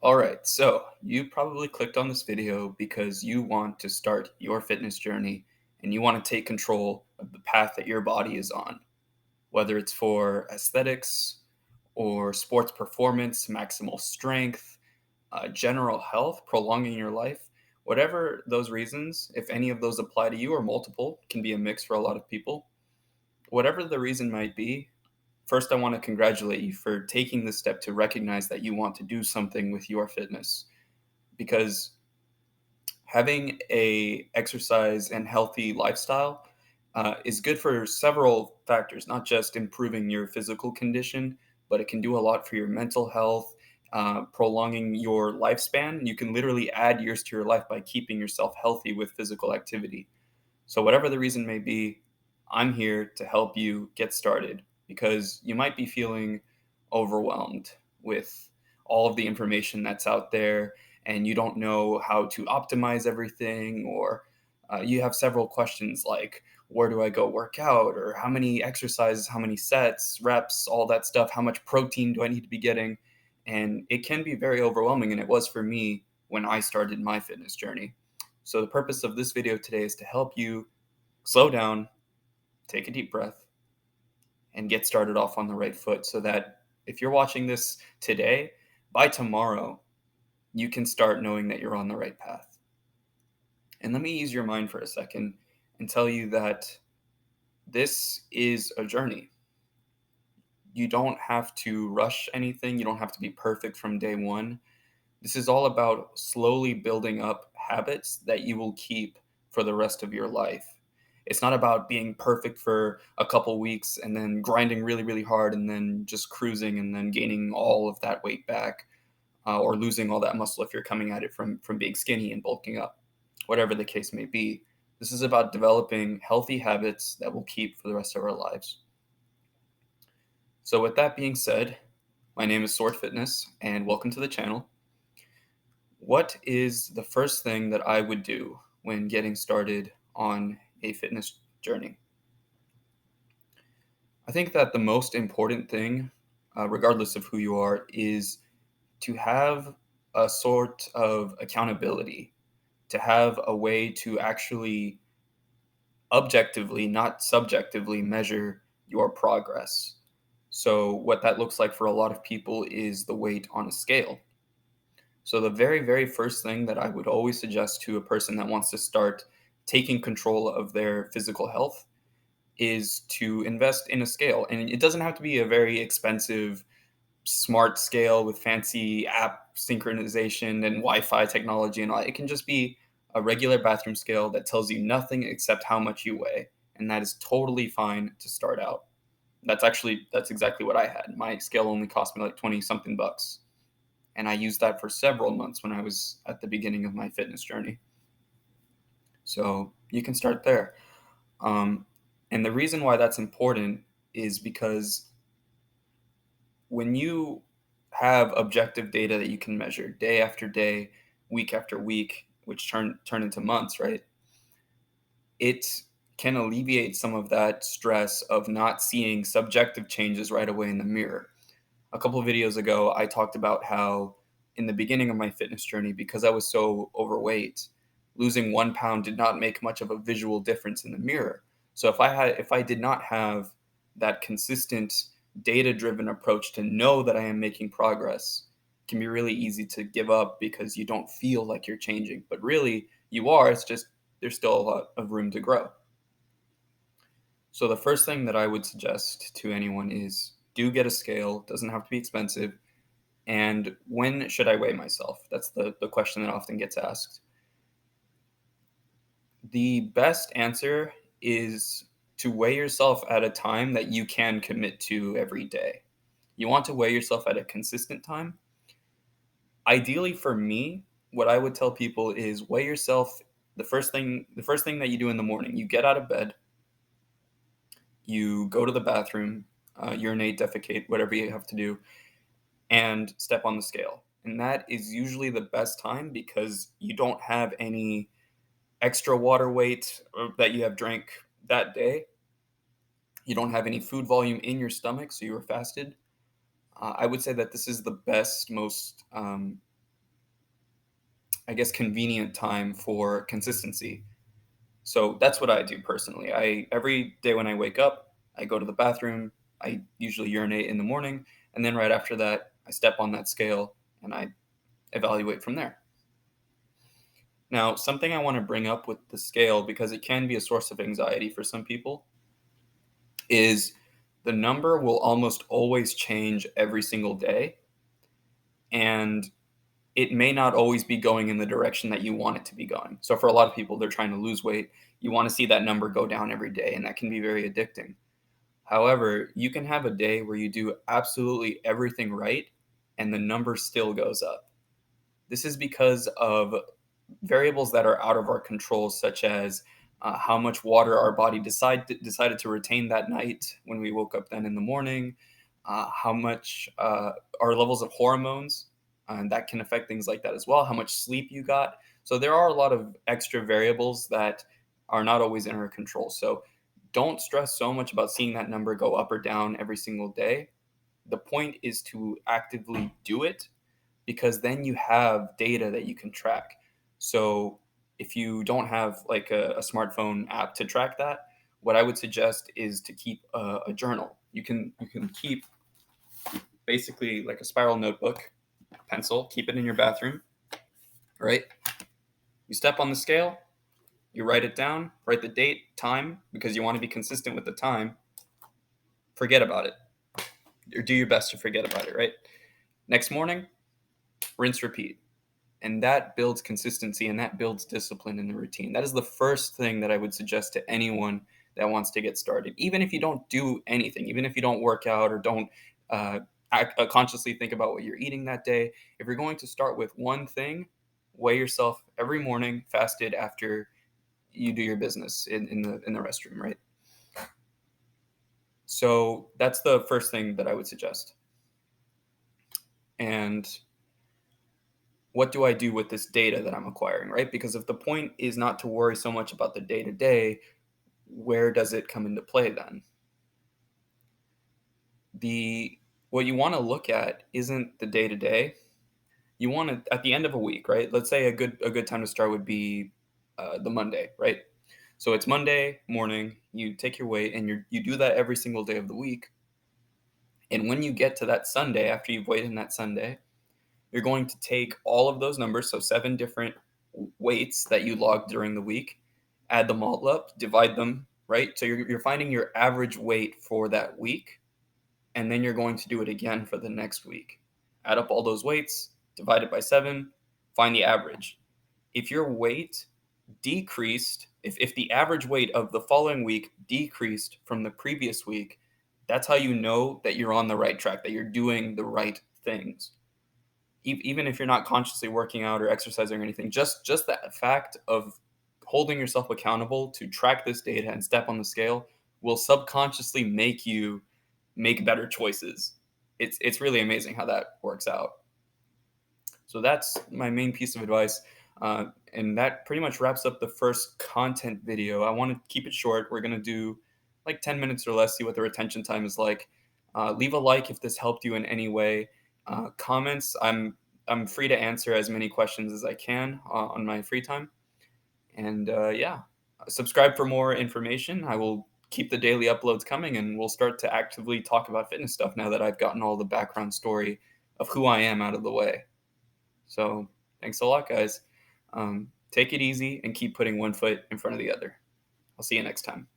All right, so you probably clicked on this video because you want to start your fitness journey and you want to take control of the path that your body is on, whether it's for aesthetics or sports performance, maximal strength, general health, prolonging your life. Whatever those reasons, if any of those apply to you or multiple, can be a mix for a lot of people. Whatever the reason might be, first I want to congratulate you for taking the step to recognize that you want to do something with your fitness because having a exercise and healthy lifestyle is good for several factors, not just improving your physical condition, but it can do a lot for your mental health, prolonging your lifespan. You can literally add years to your life by keeping yourself healthy with physical activity. So whatever the reason may be, I'm here to help you get started because you might be feeling overwhelmed with all of the information that's out there and you don't know how to optimize everything, or you have several questions like, where do I go work out, or how many exercises, how many sets, reps, all that stuff, how much protein do I need to be getting? And it can be very overwhelming, and it was for me when I started my fitness journey. So the purpose of this video today is to help you slow down, take a deep breath, and get started off on the right foot so that if you're watching this today, by tomorrow, you can start knowing that you're on the right path. And let me ease your mind for a second and tell you that this is a journey. You don't have to rush anything, you don't have to be perfect from day one. This is all about slowly building up habits that you will keep for the rest of your life. It's not about being perfect for a couple weeks and then grinding really, really hard and then just cruising and then gaining all of that weight back, or losing all that muscle if you're coming at it from being skinny and bulking up, whatever the case may be. This is about developing healthy habits that we'll keep for the rest of our lives. So, with that being said, my name is Sword Fitness, and welcome to the channel. What is the first thing that I would do when getting started on a fitness journey? I think that the most important thing, regardless of who you are, is to have a sort of accountability, to have a way to actually objectively, not subjectively, measure your progress. So, what that looks like for a lot of people is the weight on a scale. So, the very, very first thing that I would always suggest to a person that wants to start taking control of their physical health is to invest in a scale. And it doesn't have to be a very expensive, smart scale with fancy app synchronization and Wi Fi technology and all. It can just be a regular bathroom scale that tells you nothing except how much you weigh. And that is totally fine to start out. That's exactly what I had. My scale only cost me like 20 something bucks, and I used that for several months when I was at the beginning of my fitness journey. So you can start there. Um, and the reason why that's important is because when you have objective data that you can measure day after day, week after week, which turn into months, right? It can alleviate some of that stress of not seeing subjective changes right away in the mirror. A couple of videos ago, I talked about how in the beginning of my fitness journey, because I was so overweight, losing 1 pound did not make much of a visual difference in the mirror. So if I did not have that consistent data driven approach to know that I am making progress, it can be really easy to give up because you don't feel like you're changing. But really you are, it's just there's still a lot of room to grow. So the first thing that I would suggest to anyone is do get a scale. It doesn't have to be expensive. And when should I weigh myself? That's the question that often gets asked. The best answer is to weigh yourself at a time that you can commit to every day. You want to weigh yourself at a consistent time. Ideally for me, what I would tell people is weigh yourself the first thing that you do in the morning. You get out of bed, you go to the bathroom, urinate, defecate, whatever you have to do, and step on the scale. And that is usually the best time because you don't have any extra water weight that you have drank that day. You don't have any food volume in your stomach, so you were fasted. I would say that this is the best, most I guess, convenient time for consistency. So that's what I do personally. I every day when I wake up, I go to the bathroom. I usually urinate in the morning, and then right after that, I step on that scale and I evaluate from there. Now, something I want to bring up with the scale, because it can be a source of anxiety for some people, is the number will almost always change every single day, and it may not always be going in the direction that you want it to be going. So for a lot of people, they're trying to lose weight. You want to see that number go down every day, and that can be very addicting. However, you can have a day where you do absolutely everything right and the number still goes up. This is because of variables that are out of our control, such as how much water our body decided to retain that night when we woke up then in the morning, how much our levels of hormones, and that can affect things like that as well, how much sleep you got. So there are a lot of extra variables that are not always in our control. So don't stress so much about seeing that number go up or down every single day. The point is to actively do it, because then you have data that you can track. So if you don't have like a smartphone app to track that, what I would suggest is to keep a journal. You can keep basically like a spiral notebook, pencil, keep it in your bathroom, right? You step on the scale, you write it down, write the date, time, because you want to be consistent with the time. Forget about it, or do your best to forget about it, right? Next morning, rinse, repeat. And that builds consistency and that builds discipline in the routine. That is the first thing that I would suggest to anyone that wants to get started. Even if you don't do anything, even if you don't work out or don't consciously think about what you're eating that day, if you're going to start with one thing, weigh yourself every morning, fasted after you do your business in the restroom, right? So that's the first thing that I would suggest. And what do I do with this data that I'm acquiring, right? Because if the point is not to worry so much about the day to day, where does it come into play then? The What you want to look at isn't the day to day. You want to at the end of a week, right? Let's say a good time to start would be the Monday, right? So it's Monday morning. You take your weight, and you do that every single day of the week. And when you get to that Sunday, after you've weighed in that Sunday, you're going to take all of those numbers, so 7 different weights that you logged during the week, add them all up, divide them, right? So you're finding your average weight for that week, and then you're going to do it again for the next week. Add up all those weights, divide it by 7, find the average. If your weight decreased, if the average weight of the following week decreased from the previous week, that's how you know that you're on the right track, that you're doing the right things. Even if you're not consciously working out or exercising or anything, just that fact of holding yourself accountable to track this data and step on the scale will subconsciously make you make better choices. It's really amazing how that works out. So that's my main piece of advice. And that pretty much wraps up the first content video. I want to keep it short. We're going to do like 10 minutes or less, see what the retention time is like. Leave a like if this helped you in any way. Comments, I'm free to answer as many questions as I can on my free time. And yeah, subscribe for more information. I will keep the daily uploads coming, and we'll start to actively talk about fitness stuff now that I've gotten all the background story of who I am out of the way. So thanks a lot, guys. Take it easy and keep putting one foot in front of the other. I'll see you next time.